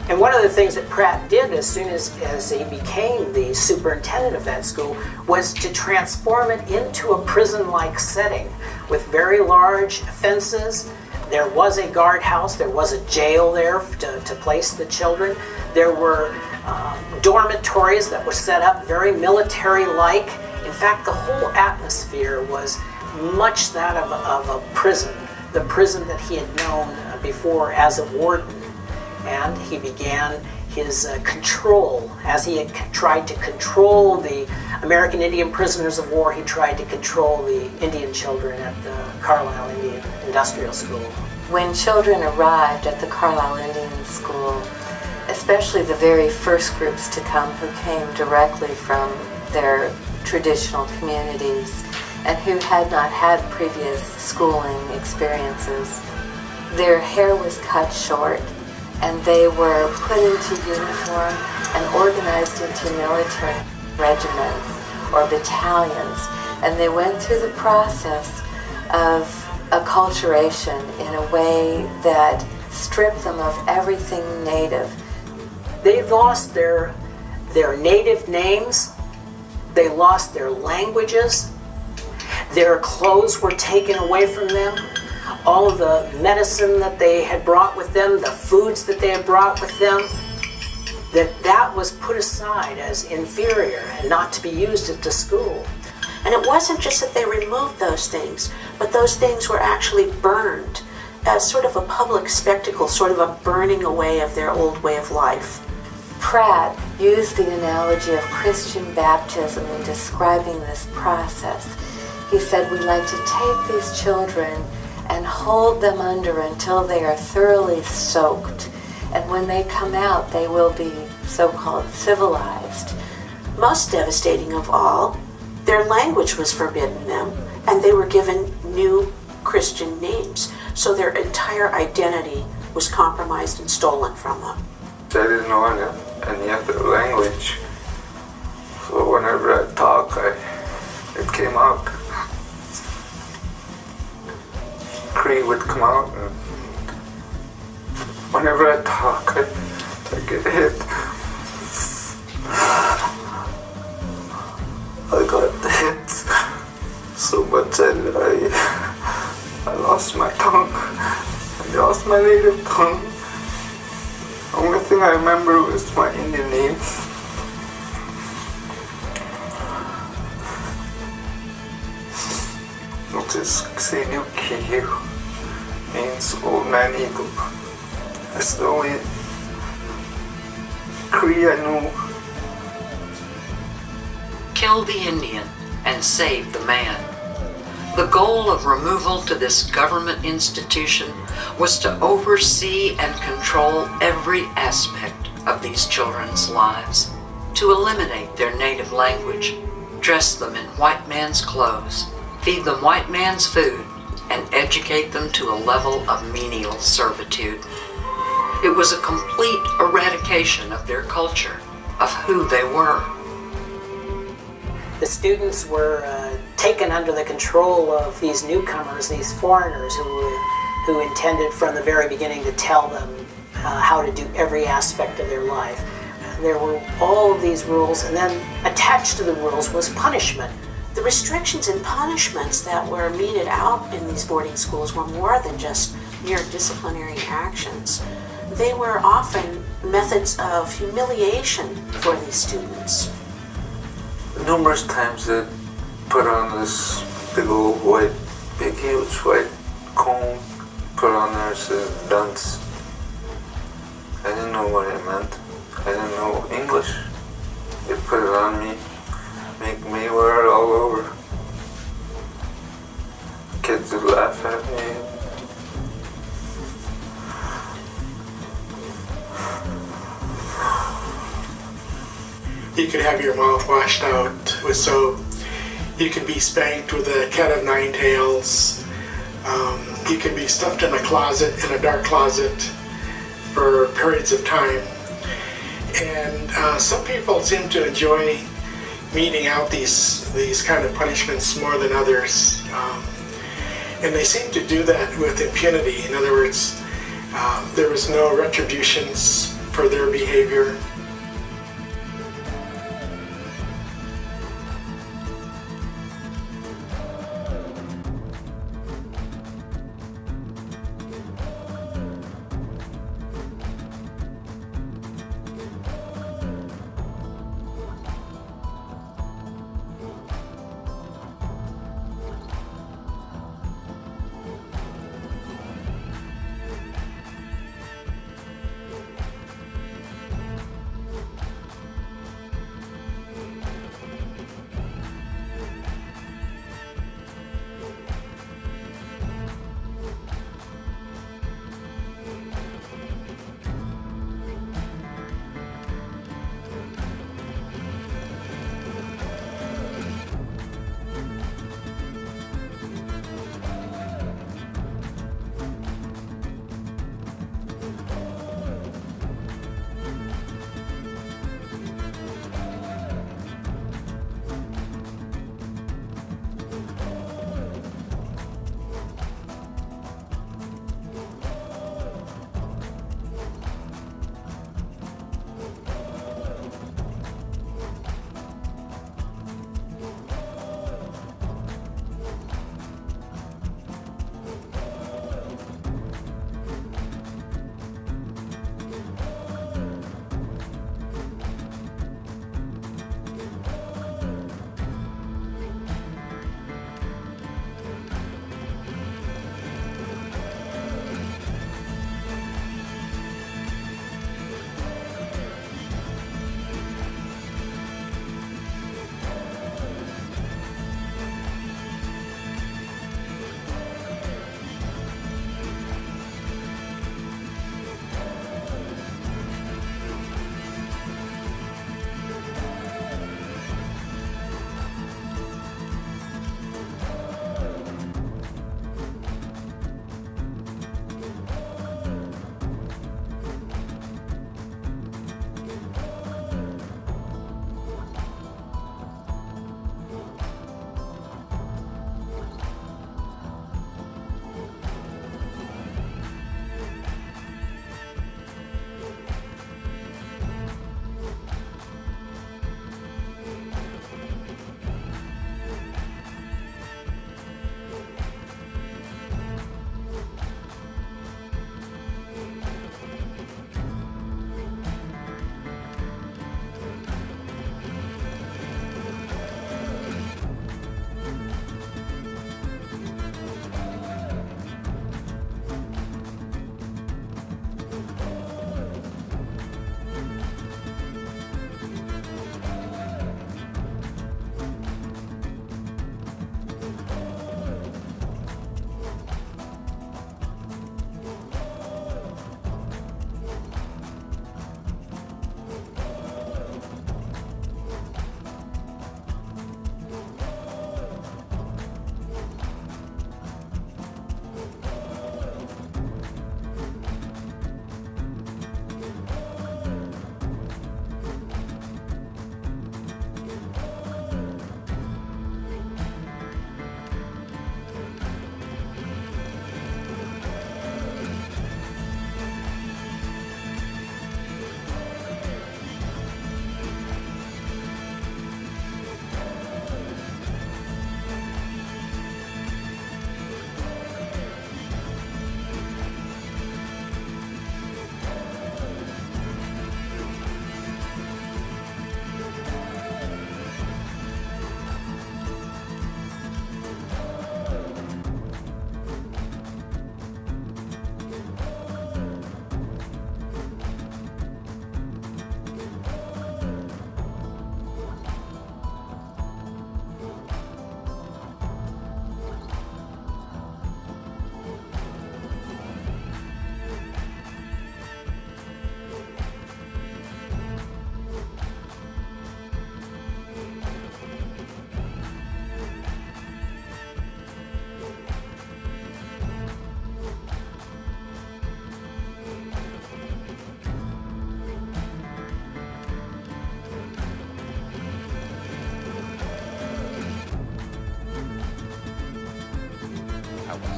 And one of the things that Pratt did as soon as he became the superintendent of that school was to transform it into a prison-like setting with very large fences. There was a guardhouse, there was a jail there to place the children. There were dormitories that were set up very military-like. In fact, the whole atmosphere was much that of a prison, the prison that he had known before as a warden. And he began his control. As he had tried to control the American Indian prisoners of war, he tried to control the Indian children at the Carlisle Indian Industrial School. When children arrived at the Carlisle Indian School, especially the very first groups to come who came directly from their traditional communities and who had not had previous schooling experiences, their hair was cut short, and they were put into uniform and organized into military regiments or battalions, and they went through the process of acculturation in a way that stripped them of everything native. They lost their native names, they lost their languages, their clothes were taken away from them. All of the medicine that they had brought with them, the foods that they had brought with them, that was put aside as inferior and not to be used at the school. And it wasn't just that they removed those things, but those things were actually burned as sort of a public spectacle, sort of a burning away of their old way of life. Pratt used the analogy of Christian baptism in describing this process. He said, "We'd like to take these children and hold them under until they are thoroughly soaked. And when they come out, they will be so-called civilized." Most devastating of all, their language was forbidden them, and they were given new Christian names. So their entire identity was compromised and stolen from them. I didn't know any other language, so whenever I talk, it came out. Cree would come out, and whenever I talk, I get hit. I got hit so much I lost my tongue. I lost my native tongue. The only thing I remember was my Indian name. Which is Xilukiyu, means old man eagle. That's the only Cree I knew. Kill the Indian and save the man. The goal of removal to this government institution was to oversee and control every aspect of these children's lives, to eliminate their native language, dress them in white man's clothes, feed them white man's food, and educate them to a level of menial servitude. It was a complete eradication of their culture, of who they were. The students were taken under the control of these newcomers, these foreigners who intended from the very beginning to tell them how to do every aspect of their life. There were all of these rules, and then attached to the rules was punishment. The restrictions and punishments that were meted out in these boarding schools were more than just mere disciplinary actions. They were often methods of humiliation for these students. Numerous times they put on this big huge white cone, put on there says dunce. I didn't know what it meant. I didn't know English. They put it on me, make me wear it all over. Kids would laugh at me. You could have your mouth washed out with soap. You could be spanked with a cat of nine tails. You could be stuffed in a closet, in a dark closet, for periods of time. And some people seem to enjoy meting out these kind of punishments more than others. And they seem to do that with impunity. In other words, there was no retributions for their behavior.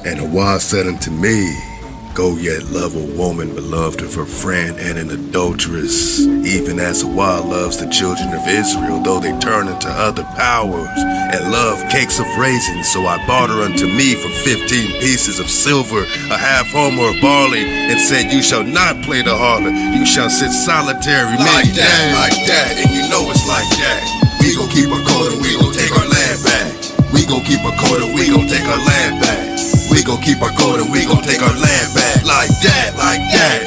And the Wah said unto me, go yet love a woman beloved of her friend and an adulteress, even as Hawa loves the children of Israel, though they turn into other powers and love cakes of raisins. So I bought her unto me for 15 pieces of silver, a half homer of barley, and said, you shall not play the harlot, you shall sit solitary many days. Like that, and you know it's like that. We gon' keep our code and we gon' take our land back. We gon' keep our code and we gon' take our land back. We gon' keep our code and we gon' take our land back. Like that,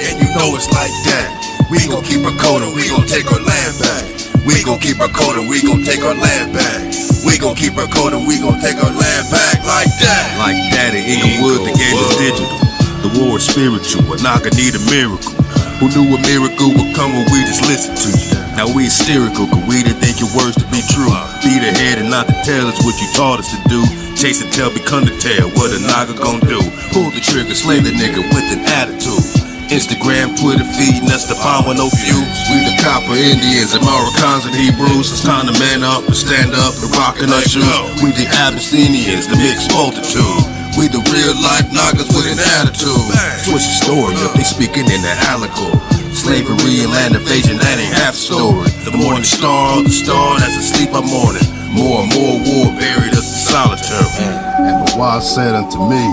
and you know it's like that. We gon' keep our code and we gon' take our land back. We gon' keep our code and we gon' take our land back. We gon' keep our code and we gon' take our land back. Like that. Like that in Inglewood, the game is digital. The war is spiritual, a knocker need a miracle. Who knew a miracle would come when we just listened to you? Now we hysterical, cause we didn't think your words to be true. Be the head and not the tail is what you taught us to do. Chase and tell, become the tail, what a naga gon' do? Pull the trigger, slay the nigga with an attitude. Instagram, Twitter, feeding us the bomb with no views. We the copper Indians and Moroccans and Hebrews. It's time to man up and stand up and rock in our shoes. We the Abyssinians, the mixed multitude. We the real life Nagas with an attitude. Switch the story up, they speaking in the allegory. Slavery and land invasion, that ain't half story. The morning star, the star that's asleep I'm mourning. More and more war buried us in solitary. And Hawa said unto me,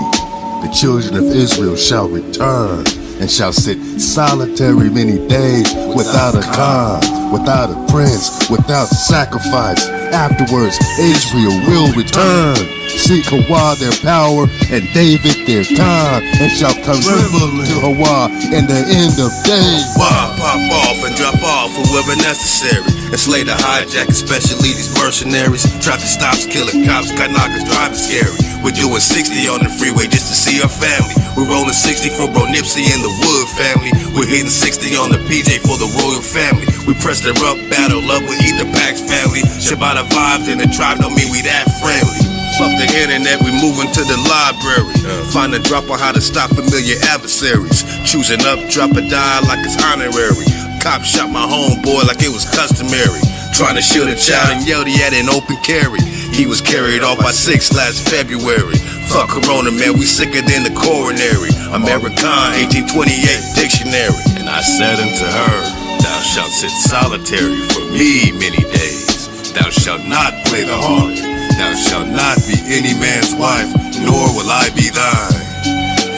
the children of Israel shall return and shall sit solitary many days without a khan, without a prince, without sacrifice. Afterwards, Israel will return, seek Hawa their power, and David their time, and shall come trembling to Hawa in the end of days. Hawa pop off and drop off whoever necessary, and slay the hijack, especially these mercenaries. Traffic stops, killing cops, Kanakas driving scary. We're doing 60 on the freeway just to see our family. We're rolling 60 for Bro Nipsey and the Wood family. We're hitting 60 on the PJ for the royal family. We press the rough battle up with Ether Pack's family. Shabbat vibes in the tribe don't mean we that friendly. Fuck the internet, we moving to the library. Find a drop on how to stop familiar adversaries. Choosing up, drop a die like it's honorary. Cop shot my homeboy like it was customary. Trying to shoot a child and yelled he had an open carry. He was carried off by 6 last February. Fuck Corona, man, we sicker than the coronary. American 1828 dictionary. And I said unto her, thou shalt sit solitary for me many days. Thou shalt not play the harlot. Thou shalt not be any man's wife, nor will I be thine.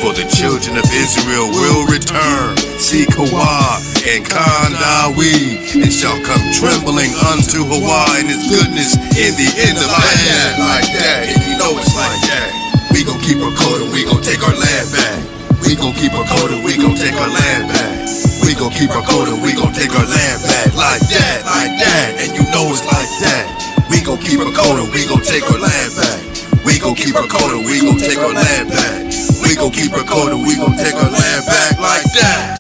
For the children of Israel will return, seek Hawa and Kandawi, and shall come trembling unto Hawa and his goodness in the end of land. Like that, and you know it's like that. We gon' keep our code and we gon' take our land back. We gon' keep our code and we gon' take our land back. We gon' keep our code and we gon' take our land back. Like that, and you know it's like that. We gon' keep our code and we gon' take our land back. We gon' keep our code and we gon' take our land back. We gon' keep our code and we gon' take our land back like that.